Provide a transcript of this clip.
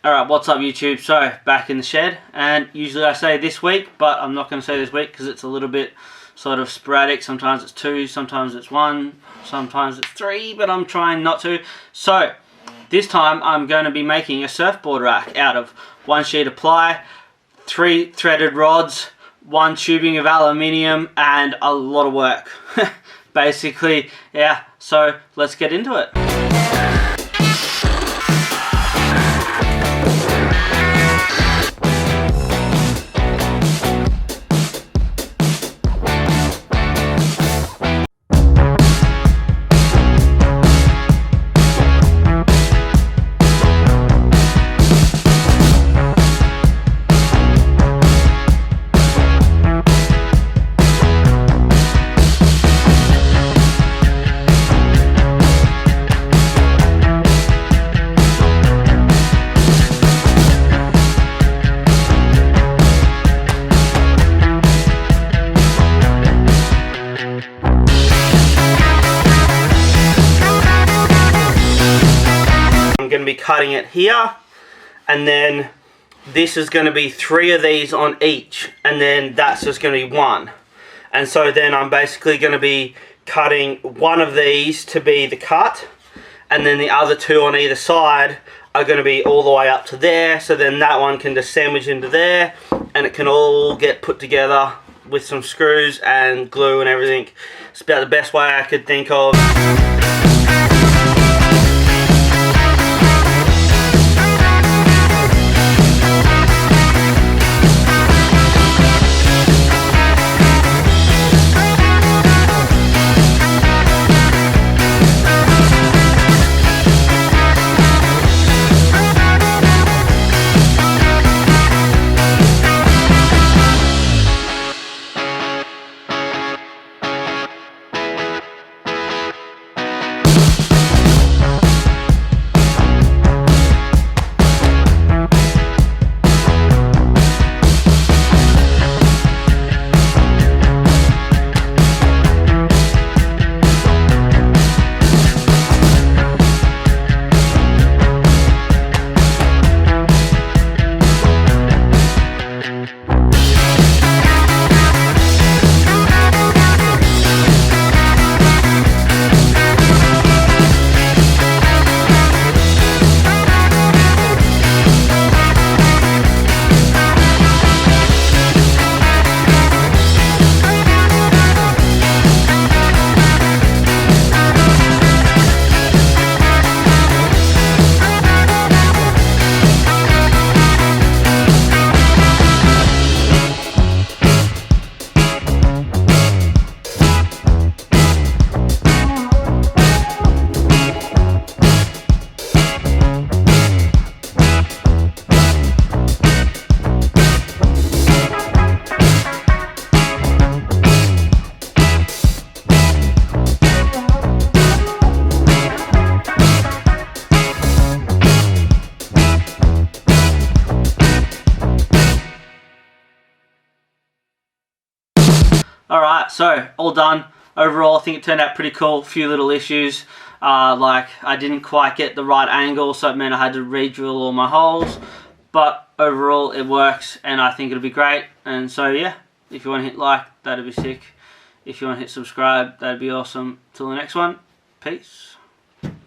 Alright, what's up YouTube? So, back in the shed, and usually I say this week, but I'm not going to say this week because it's a little bit sort of sporadic. Sometimes it's 2, sometimes it's 1, sometimes it's 3, but I'm trying not to. So, this time I'm going to be making a surfboard rack out of 1 sheet of ply, 3 threaded rods, 1 tubing of aluminium, and a lot of work. Basically, yeah, so let's get into it. I'm going to be cutting it here, and then this is going to be 3 of these on each, and then that's just going to be 1. And so then I'm basically going to be cutting 1 of these to be the cut, and then the other 2 on either side are going to be all the way up to there, so then that one can just sandwich into there, and it can all get put together with some screws and glue and everything. It's about the best way I could think of. Alright, so all done. Overall, I think it turned out pretty cool. A few little issues, like I didn't quite get the right angle, so it meant I had to re-drill all my holes. But overall, it works, and I think it'll be great. And so yeah, if you want to hit like, that'd be sick. If you want to hit subscribe, that'd be awesome. Till the next one, peace.